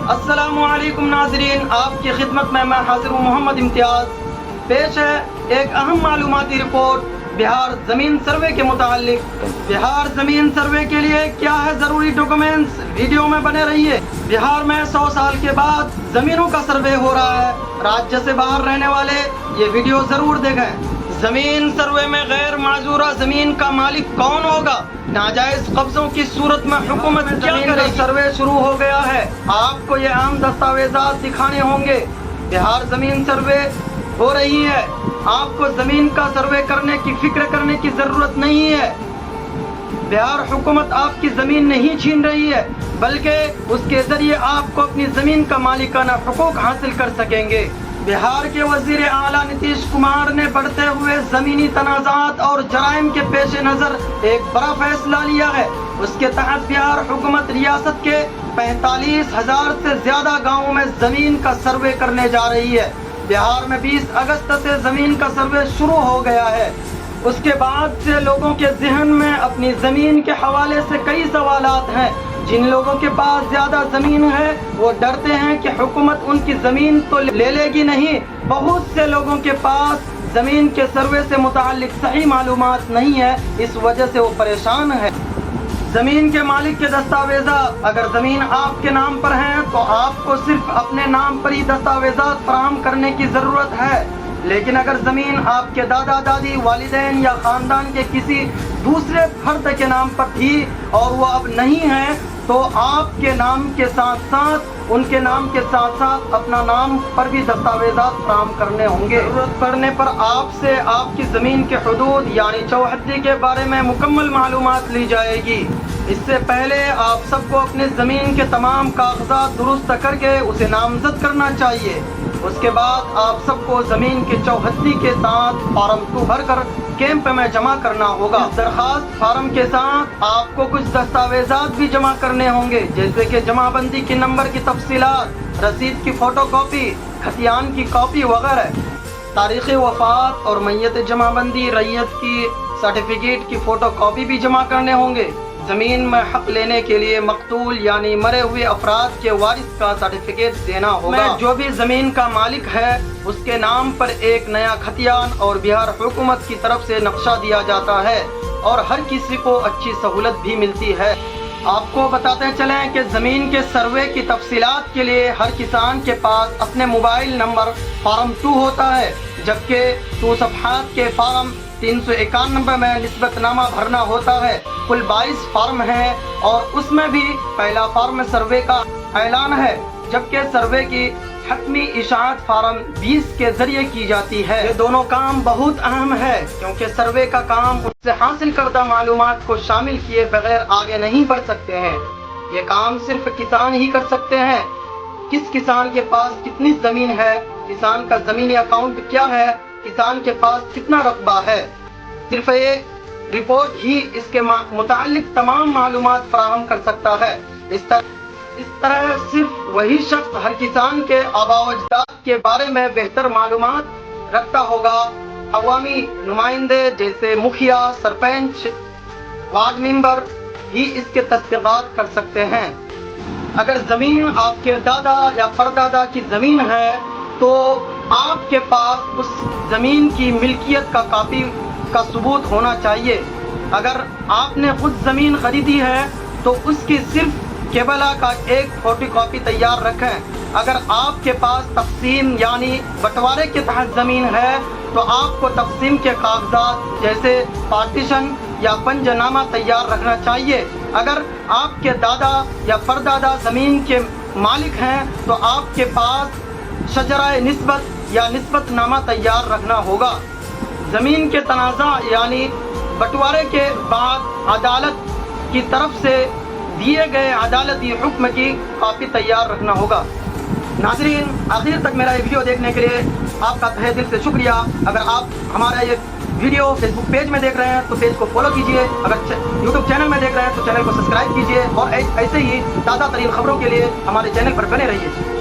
السلام علیکم ناظرین، آپ کی خدمت میں حاضر ہوں محمد امتیاز۔ پیش ہے ایک اہم معلوماتی رپورٹ بہار زمین سروے کے متعلق۔ بہار زمین سروے کے لیے کیا ہے ضروری ڈاکومنٹس، ویڈیو میں بنے رہیے۔ بہار میں 100 سال کے بعد زمینوں کا سروے ہو رہا ہے۔ راجیہ سے باہر رہنے والے یہ ویڈیو ضرور دیکھیں۔ زمین سروے میں غیر معذورہ زمین کا مالک کون ہوگا؟ ناجائز قبضوں کی صورت میں حکومت کیا کرے؟ سروے شروع ہو گیا ہے، آپ کو یہ اہم دستاویزات دکھانے ہوں گے۔ بہار زمین سروے ہو رہی ہے، آپ کو زمین کا سروے کرنے کی فکر کرنے کی ضرورت نہیں ہے۔ بہار حکومت آپ کی زمین نہیں چھین رہی ہے، بلکہ اس کے ذریعے آپ کو اپنی زمین کا مالکانہ حقوق حاصل کر سکیں گے۔ بہار کے وزیر اعلیٰ نتیش کمار نے بڑھتے ہوئے زمینی تنازعات اور جرائم کے پیش نظر ایک بڑا فیصلہ لیا ہے۔ اس کے تحت بہار حکومت ریاست کے 45,000 سے زیادہ گاؤں میں زمین کا سروے کرنے جا رہی ہے۔ بہار میں 20 اگست سے زمین کا سروے شروع ہو گیا ہے۔ اس کے بعد سے لوگوں کے ذہن میں اپنی زمین کے حوالے سے کئی سوالات ہیں۔ جن لوگوں کے پاس زیادہ زمین ہے وہ ڈرتے ہیں کہ حکومت ان کی زمین تو لے لے گی نہیں۔ بہت سے لوگوں کے پاس زمین کے سروے سے متعلق صحیح معلومات نہیں ہے، اس وجہ سے وہ پریشان ہیں۔ زمین کے مالک کے دستاویزات، اگر زمین آپ کے نام پر ہیں تو آپ کو صرف اپنے نام پر ہی دستاویزات فراہم کرنے کی ضرورت ہے۔ لیکن اگر زمین آپ کے دادا دادی، والدین یا خاندان کے کسی دوسرے فرد کے نام پر تھی اور وہ اب نہیں ہے تو آپ کے نام کے ساتھ ساتھ ان کے نام کے ساتھ ساتھ اپنا نام پر بھی دستاویزات فراہم کرنے ہوں گے۔ ضرورت پڑنے پر آپ سے آپ کی زمین کے حدود یعنی چوہدی کے بارے میں مکمل معلومات لی جائے گی۔ اس سے پہلے آپ سب کو اپنے زمین کے تمام کاغذات درست کر کے اسے نامزد کرنا چاہیے۔ اس کے بعد آپ سب کو زمین کے چوہدی کے ساتھ فارم 2 بھر کر کیمپ میں جمع کرنا ہوگا۔ اس درخواست فارم کے ساتھ آپ کو کچھ دستاویزات بھی جمع کرنے ہوں گے، جیسے کہ جمع بندی کی نمبر کی تفصیلات، رسید کی فوٹو کاپی، خطیان کی کاپی وغیرہ، تاریخ وفات اور میت جمع بندی، ریت کی سرٹیفکیٹ کی فوٹو کاپی بھی جمع کرنے ہوں گے۔ زمین میں حق لینے کے لیے مقتول یعنی مرے ہوئے افراد کے وارث کا سرٹیفکیٹ دینا ہوگا۔ جو بھی زمین کا مالک ہے اس کے نام پر ایک نیا خطیان اور بہار حکومت کی طرف سے نقشہ دیا جاتا ہے اور ہر کسی کو اچھی سہولت بھی ملتی ہے۔ آپ کو بتاتے چلیں کہ زمین کے سروے کی تفصیلات کے لیے ہر کسان کے پاس اپنے موبائل نمبر فارم 2 ہوتا ہے، جبکہ 2 صفحات کے فارم 391 میں نسبت نامہ بھرنا ہوتا ہے۔ کل 22 فارم ہیں اور اس میں بھی پہلا فارم سروے کا اعلان ہے، جبکہ سروے کی حتمی اشاعت فارم 20 کے ذریعے کی جاتی ہے۔ یہ دونوں کام بہت اہم ہے کیونکہ سروے کا کام اس سے حاصل کردہ معلومات کو شامل کیے بغیر آگے نہیں بڑھ سکتے ہیں۔ یہ کام صرف کسان ہی کر سکتے ہیں۔ کس کسان کے پاس کتنی زمین ہے، کسان کا زمینی اکاؤنٹ کیا ہے، کسان کے پاس کتنا رقبہ ہے، صرف ایک رپورٹ ہی اس کے متعلق تمام معلومات فراہم کر سکتا ہے۔ اس طرح صرف وہی شخص ہر کسان کے آباء و اجداد کے بارے میں بہتر معلومات رکھتا ہوگا۔ عوامی نمائندے جیسے مکھیا، سرپنچ، وارڈ ممبر ہی اس کے تصدیقات کر سکتے ہیں۔ اگر زمین آپ کے دادا یا پردادا کی زمین ہے تو آپ کے پاس اس زمین کی ملکیت کا کاپی کا ثبوت ہونا چاہیے۔ اگر آپ نے خود زمین خریدی ہے تو اس کی صرف کیبلا کا ایک فوٹو کاپی تیار رکھیں۔ اگر آپ کے پاس تقسیم یعنی بٹوارے کے تحت زمین ہے تو آپ کو تقسیم کے کاغذات جیسے پارٹیشن یا پنج نامہ تیار رکھنا چاہیے۔ اگر آپ کے دادا یا پردادا زمین کے مالک ہیں تو آپ کے پاس شجرہ نسبت یا نسبت نامہ تیار رکھنا ہوگا۔ زمین کے تنازع یعنی بٹوارے کے بعد عدالت کی طرف سے دیے گئے عدالتی حکم کی کاپی تیار رکھنا ہوگا۔ ناظرین، آخر تک میرا یہ ویڈیو دیکھنے کے لیے آپ کا تہہ دل سے شکریہ۔ اگر آپ ہمارا یہ ویڈیو فیس بک پیج میں دیکھ رہے ہیں تو پیج کو فالو کیجیے، اگر یوٹیوب چینل میں دیکھ رہے ہیں تو چینل کو سبسکرائب کیجیے اور ایسے ہی تازہ ترین خبروں کے لیے ہمارے چینل پر بنے رہیے۔